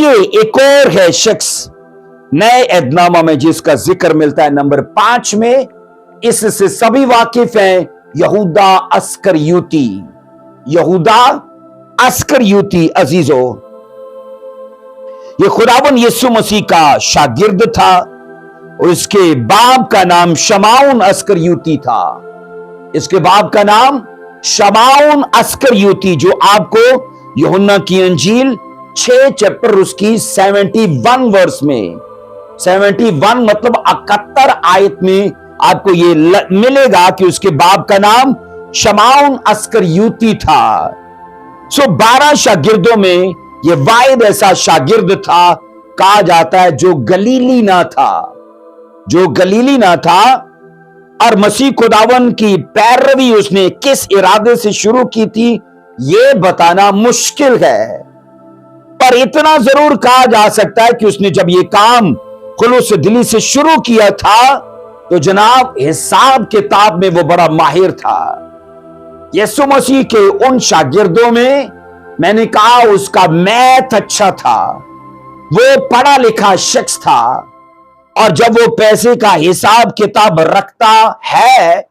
आइए एक और है शख्स नए एहदनामा में जिसका जिक्र मिलता है नंबर 5 में। इससे सभी वाकिफ हैं, यहूदा अस्करियोती। यहूदा अस्करियोती अजीजों, ये खुदाबंद यीशु मसीह का शागिर्द था और इसके बाप का नाम शमाउन अस्करियोती था। इसके बाप का नाम शमाउन अस्करियोती, जो आपको यूहन्ना की अंजील 6 चैप्टर उसकी 71 वर्स में, 71 मतलब 71 आयत में आपको ये मिलेगा कि उसके बाप का नाम शमाउन अस्करियोती था। 12 शागिर्दों में ये वाहिद ऐसा शागिर्द था, कहा जाता है, जो गलीली ना था, जो गलीली ना था। और मसीह खुदावन की पैरवी उसने किस इरादे से शुरू की थी यह बताना मुश्किल है, पर इतना जरूर कहा जा सकता है कि उसने जब यह काम खुलूस दिली से शुरू किया था तो जनाब हिसाब किताब में वो बड़ा माहिर था। यीशु मसीह के उन शागिर्दों में मैंने कहा उसका मैथ अच्छा था, वो पढ़ा लिखा शख्स था, और जब वो पैसे का हिसाब किताब रखता है,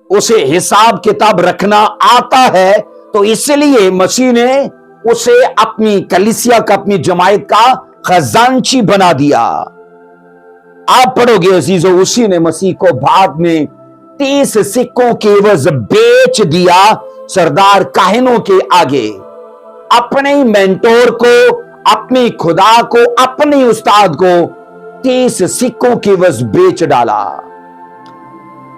उसे हिसाब किताब रखना आता है, तो इसलिए मसीह ने उसे अपनी कलीसिया का, अपनी जमायत का खजांची बना दिया। आप पढ़ोगे अजीजों, उसी ने मसीह को बाद में 30 सिक्कों के एवज बेच दिया सरदार काहिनों के आगे। अपने मेंटोर को, अपने खुदा को, अपने उस्ताद को 30 सिक्कों के एवज बेच डाला।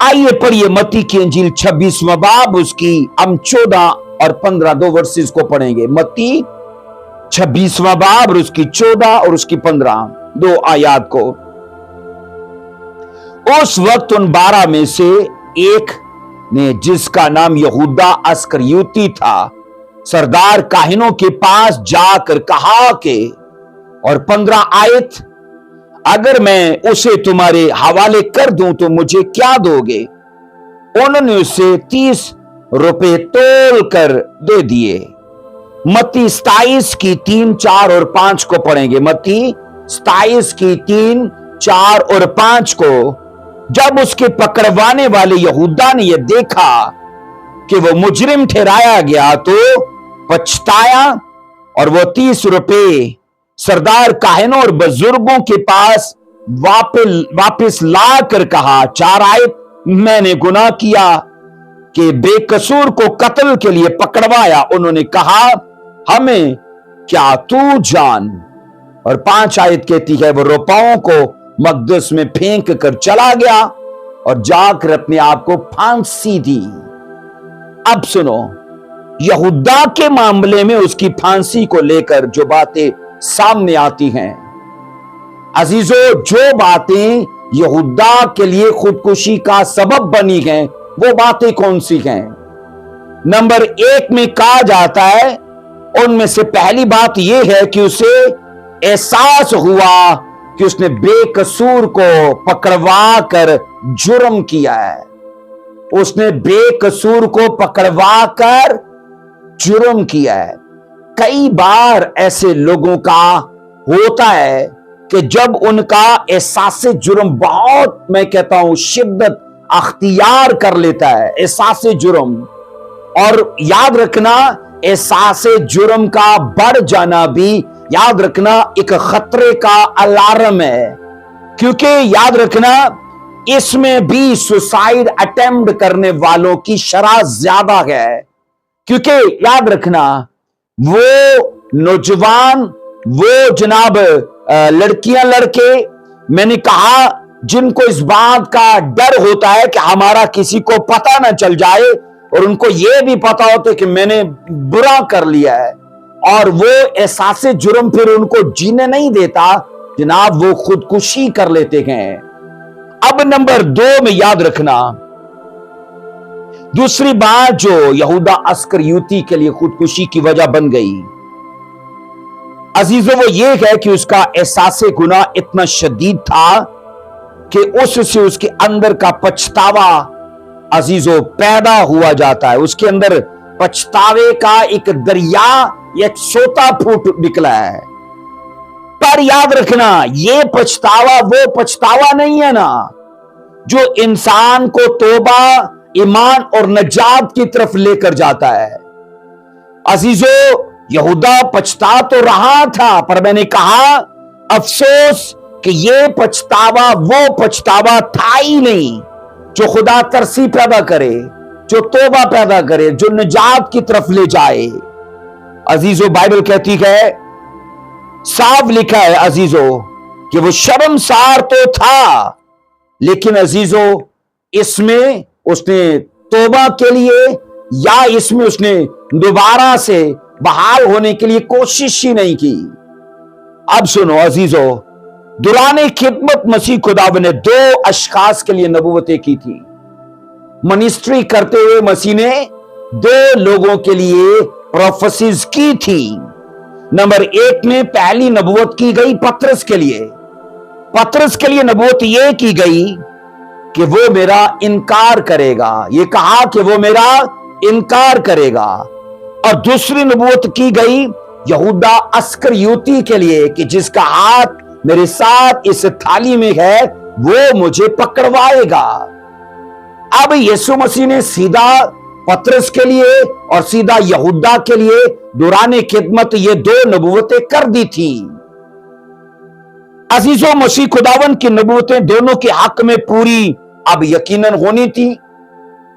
आइए पढ़िए मत्ती की अंजील 26वां बाब, उसकी हम 14 और 15 दो वर्सेस को पढ़ेंगे। मत्ती 26वां बाब और उसकी 14 और उसकी 15 दो आयात को। उस वक्त उन 12 में से एक ने, जिसका नाम यहूदा अस्करियोती था, सरदार काहिनों के पास जाकर कहा कि, और 15 आयत, अगर मैं उसे तुम्हारे हवाले कर दूं तो मुझे क्या दोगे? उन्होंने उसे 30 रुपए तोल कर दे दिए। मत्ती 27 की 3, 4 और 5 को पढ़ेंगे। मत्ती 27 की 3, 4 और 5 को। जब उसके पकड़वाने वाले यहूदा ने यह देखा कि वो मुजरिम ठहराया गया तो पछताया, और वो 30 रुपए सरदार काहिनों और बुजुर्गों के पास वापस ला कर कहा, 4 आयत, मैंने गुनाह किया कि बेकसूर को कत्ल के लिए पकड़वाया। उन्होंने कहा, हमें क्या तू जान। और 5 आयत कहती है, वो रुपयों को मकदस में फेंक कर चला गया और जाकर अपने आप को फांसी दी। अब सुनो, यहूदा के मामले में उसकी फांसी को लेकर जो बातें सामने आती हैं अजीजों, जो बातें यहूदा के लिए खुदकुशी का सबब बनी हैं, वो बातें कौन सी हैं? नंबर 1 में कहा जाता है, उनमें से पहली बात यह है कि उसे एहसास हुआ कि उसने बेकसूर को पकड़वा कर जुर्म किया है। उसने बेकसूर को पकड़वा कर जुर्म किया है। कई बार ऐसे लोगों का होता है कि जब उनका एहसास जुर्म बहुत, मैं कहता हूं, शिद्दत अख्तियार कर लेता है, एहसास जुर्म। और याद रखना, एहसास जुर्म का बढ़ जाना भी, याद रखना, एक खतरे का अलार्म है, क्योंकि याद रखना इसमें भी सुसाइड अटेम्प्ट करने वालों की शरह ज्यादा है। क्योंकि याद रखना, वो नौजवान, वो जनाब लड़कियां, लड़के, मैंने कहा, जिनको इस बात का डर होता है कि हमारा किसी को पता ना चल जाए, और उनको यह भी पता होता है कि मैंने बुरा कर लिया है, और वो एहसास जुर्म फिर उनको जीने नहीं देता, जनाब वो खुदकुशी कर लेते हैं। अब नंबर 2 में याद रखना, दूसरी बात जो यहूदा अस्करियोती के लिए खुदकुशी की वजह बन गई अजीजों, वो ये है कि उसका एहसास गुनाह इतना शदीद था कि उससे उसके अंदर का पछतावा अजीजों पैदा हुआ जाता है। उसके अंदर पछतावे का एक दरिया, एक सोता फूट निकला है। پر یاد رکھنا یہ پچھتاوا وہ پچھتاوا نہیں ہے نا جو انسان کو توبہ، ایمان اور نجات کی طرف لے کر جاتا ہے۔ عزیزو، یہودا پچھتا تو رہا تھا، پر میں نے کہا افسوس کہ یہ پچھتاوا وہ پچھتاوا تھا ہی نہیں جو خدا ترسی پیدا کرے، جو توبہ پیدا کرے، جو نجات کی طرف لے جائے۔ عزیزو، بائبل کہتی ہے، صاف لکھا ہے عزیزو کہ وہ شرمسار تو تھا، لیکن عزیزو اس میں اس نے توبہ کے لیے یا اس میں اس نے دوبارہ سے بحال ہونے کے لیے کوشش ہی نہیں کی۔ اب سنو عزیزو، دوران خدمت مسیح خداوند نے 2 اشخاص کے لیے نبوتیں کی تھی۔ منسٹری کرتے ہوئے مسیح نے 2 لوگوں کے لیے پروفیسیز کی تھی۔ نمبر 1 میں پہلی نبوت کی گئی پطرس کے لیے۔ پطرس کے لیے نبوت یہ کی گئی کہ وہ میرا انکار کرے گا، یہ کہا کہ وہ میرا انکار کرے گا۔ اور دوسری نبوت کی گئی یہودا اسکریوتی کے لیے کہ جس کا ہاتھ میرے ساتھ اس تھالی میں ہے وہ مجھے پکڑوائے گا۔ اب یسوع مسیح نے سیدھا پطرس کے لیے اور سیدھا یہودا کے لیے دوران خدمت یہ 2 نبوتیں کر دی تھی۔ عزیزو، مسیح خداوند کی نبوتیں دونوں کے حق میں پوری اب یقیناً ہونی تھی۔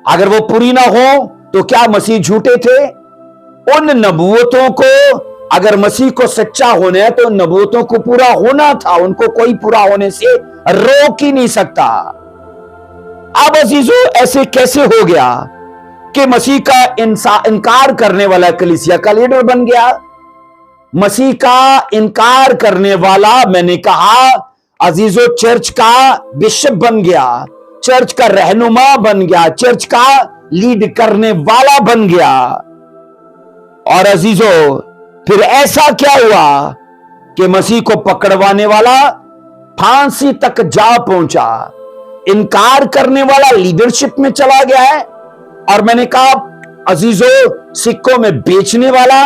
اگر وہ پوری نہ ہو تو کیا مسیح جھوٹے تھے؟ ان نبوتوں کو اگر مسیح کو سچا ہونا ہے تو ان نبوتوں کو پورا ہونا تھا، ان کو کوئی پورا ہونے سے روک ہی نہیں سکتا۔ اب عزیزو، ایسے کیسے ہو گیا کہ مسیح کا انکار کرنے والا کلیسیا کا لیڈر بن گیا؟ مسیح کا انکار کرنے والا، میں نے کہا عزیزو، چرچ کا بشپ بن گیا، چرچ کا رہنما بن گیا، چرچ کا لیڈ کرنے والا بن گیا۔ اور عزیزو، پھر ایسا کیا ہوا کہ مسیح کو پکڑوانے والا پھانسی تک جا پہنچا، انکار کرنے والا لیڈرشپ میں چلا گیا ہے، اور میں نے کہا عزیزو سکوں میں بیچنے والا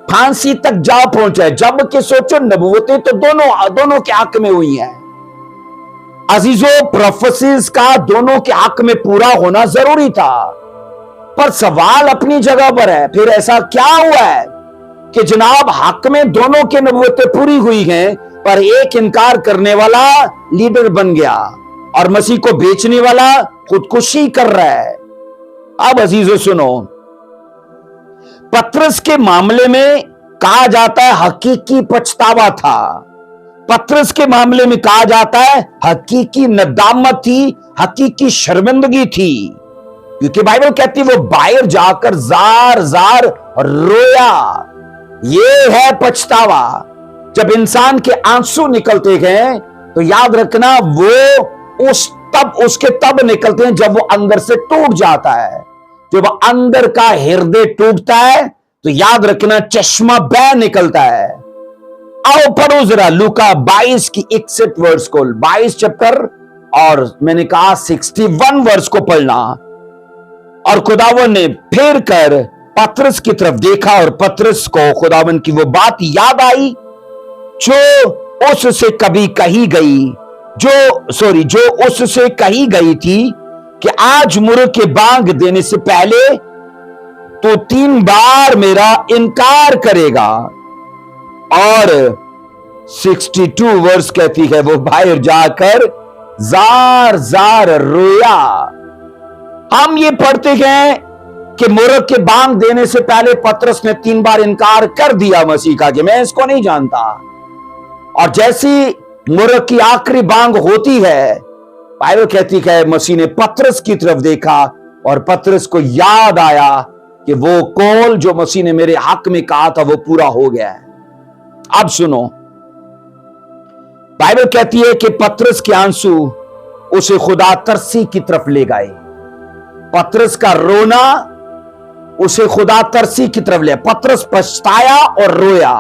پھانسی تک جا پہنچا ہے، جبکہ سوچو نبوتیں تو دونوں کے حق میں ہوئی ہیں۔ عزیزو، پروفیسیز کا دونوں کے حق میں پورا ہونا ضروری تھا، پر سوال اپنی جگہ پر ہے، پھر ایسا کیا ہوا ہے کہ جناب حق میں دونوں کے نبوتیں پوری ہوئی ہیں پر ایک انکار کرنے والا لیڈر بن گیا اور مسیح کو بیچنے والا خودکشی کر رہا ہے؟ اب عزیزو سنو، پطرس کے معاملے میں کہا جاتا ہے حقیقی پچھتاوا تھا، پطرس کے معاملے میں کہا جاتا ہے حقیقی ندامت تھی، حقیقی شرمندگی تھی، کیونکہ بائبل کہتی وہ باہر جا کر زار زار رویا۔ یہ ہے پچھتاوا۔ جب انسان کے آنسو نکلتے گئے تو یاد رکھنا وہ اس کے تب نکلتے ہیں جب وہ اندر سے ٹوٹ جاتا ہے۔ جب اندر کا ہردے ٹوٹتا ہے تو یاد رکھنا چشمہ بہ نکلتا ہے۔ آؤ پڑھو ذرا لوکا 22 کی 61 ورس کو، 22 چیپٹر اور میں نے کہا 61 ورس کو پڑھنا۔ اور خداوند نے پھر کر پطرس کی طرف دیکھا اور پطرس کو خداوند کی وہ بات یاد آئی جو اس سے کہی گئی تھی کہ آج مرغ کے بانگ دینے سے پہلے تو 3 بار میرا انکار کرے گا۔ اور 62 ورس کہتی ہے وہ باہر جا کر زار زار رویا۔ ہم یہ پڑھتے گئے کہ مرغ کے بانگ دینے سے پہلے پطرس نے 3 بار انکار کر دیا مسیح کا کہ میں اس کو نہیں جانتا۔ اور جیسی مرغ کی آخری بانگ ہوتی ہے، بائبل کہتی ہے مسیح نے پطرس کی طرف دیکھا اور پطرس کو یاد آیا کہ وہ قول جو مسیح نے میرے حق میں کہا تھا وہ پورا ہو گیا ہے۔ اب سنو، بائبل کہتی ہے کہ پطرس کے آنسو اسے خدا ترسی کی طرف لے گئے۔ پطرس کا رونا اسے خدا ترسی کی طرف لے۔ پطرس پچھتایا اور رویا۔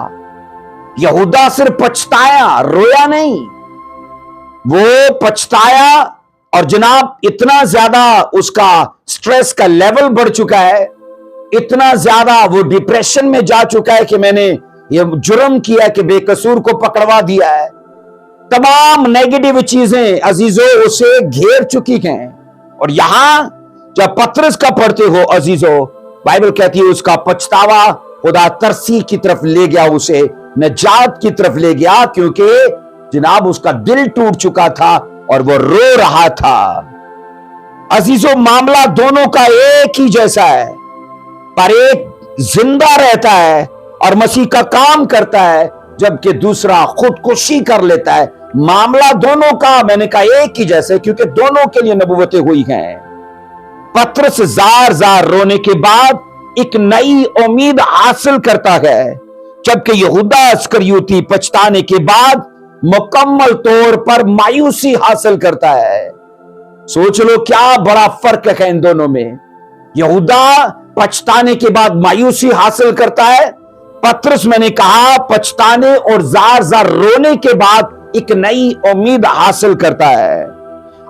یہودا صرف پچھتایا، رویا نہیں۔ وہ پچھتایا اور جناب اتنا زیادہ اس کا سٹریس کا لیول بڑھ چکا ہے، اتنا زیادہ وہ ڈپریشن میں جا چکا ہے کہ میں نے ये जुर्म किया कि बेकसूर को पकड़वा दिया है। तमाम नेगेटिव चीजें अजीजों उसे घेर चुकी हैं। और यहां जब पतरस का पढ़ते हो अजीजों, बाइबल कहती है उसका पछतावा खुदा तरसी की तरफ ले गया, उसे नजात की तरफ ले गया, क्योंकि जनाब उसका दिल टूट चुका था और वो रो रहा था। अजीजों, मामला दोनों का एक ही जैसा है, पर एक जिंदा रहता है और मसीह का काम करता है, जबकि दूसरा खुदकुशी कर लेता है। मामला दोनों का, मैंने कहा, एक ही जैसे, क्योंकि दोनों के लिए नबूवतें हुई हैं। पतरस जार जार रोने के बाद एक नई उम्मीद हासिल करता है, जबकि यहूदा अस्करियोती पछताने के बाद मुकम्मल तौर पर मायूसी हासिल करता है। सोच लो क्या बड़ा फर्क है इन दोनों में। यहूदा पछताने के बाद मायूसी हासिल करता है, पतरस, मैंने कहा, पछताने और जार जार रोने के बाद एक नई उम्मीद हासिल करता है।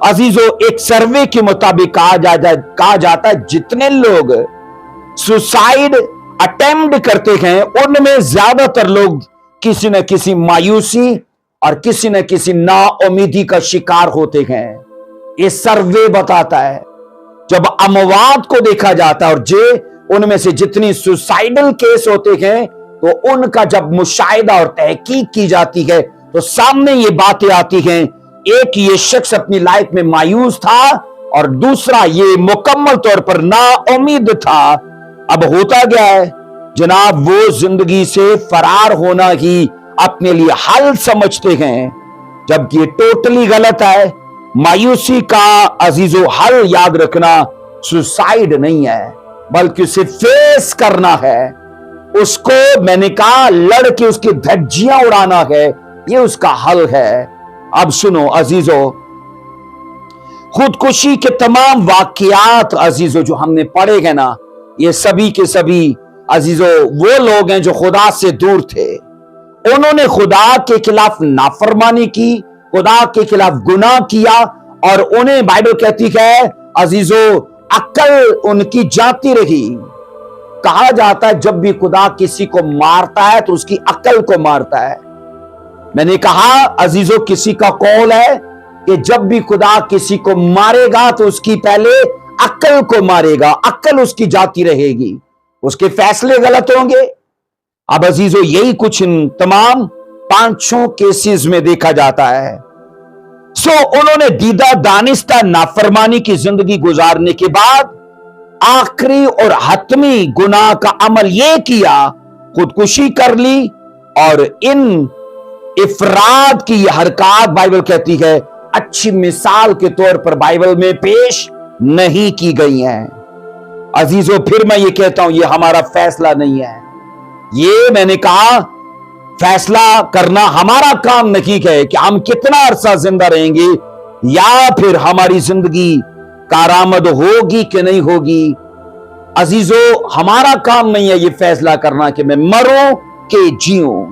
अजीजों, एक सर्वे के मुताबिक कहा जाता है जितने लोग सुसाइड अटेम्प्ट करते हैं उनमें ज्यादातर लोग किसी न किसी मायूसी और किसी न किसी नाउमीदी का शिकार होते हैं। ये सर्वे बताता है। जब अमवात को देखा जाता है और उनमें से जितनी सुसाइडल केस होते हैं, तो उनका जब मुशाहिदा और तहकीक की जाती है तो सामने ये बातें आती हैं। एक ये शख्स अपनी लाइफ में मायूस था और दूसरा ये मुकम्मल तौर पर नाउम्मीद था। अब होता गया है जनाब, वो जिंदगी से फरार होना ही अपने लिए हल समझते हैं, जबकि ये टोटली गलत है। मायूसी का अजीजों हल याद रखना सुसाइड नहीं है, बल्कि उसे फेस करना है। उसको, मैंने कहा, लड़के उसकी धज्जियां उड़ाना है, ये उसका हल है। अब सुनो अजीजों, खुदकुशी के तमाम वाकयात अजीजों जो हमने पढ़े हैं ना, ये सभी के सभी अजीजों वो लोग हैं जो खुदा से दूर थे। उन्होंने खुदा के खिलाफ नाफरमानी की, खुदा के खिलाफ गुनाह किया, और उन्हें बाइबल कहती है अजीजों अक्ल उनकी जाती रही। कहा जाता है जब भी खुदा किसी को मारता है तो उसकी अक्ल को मारता है। मैंने कहा अजीजों, किसी का कौल है कि जब भी खुदा किसी को मारेगा तो उसकी पहले अक्ल को मारेगा, अक्ल उसकी जाती रहेगी, उसके फैसले गलत होंगे। अब अजीजों, यही कुछ इन तमाम 5 केसेस में देखा जाता है। उन्होंने दीदा दानिस्ता नाफरमानी की जिंदगी गुजारने के बाद आखिरी और हतमी गुनाह का अमल यह किया, खुदकुशी कर ली। और इन इफराद की यह हरकत बाइबल कहती है अच्छी मिसाल के तौर पर बाइबल में पेश नहीं की गई हैं। अजीजों, फिर मैं ये कहता हूं, ये हमारा फैसला नहीं है। ये मैंने कहा फैसला करना हमारा काम नहीं है कि हम कितना अरसा जिंदा रहेंगे या फिर हमारी जिंदगी कारामद होगी कि नहीं होगी। अजीजों, हमारा काम नहीं है ये फैसला करना कि मैं मरूं कि जीऊं।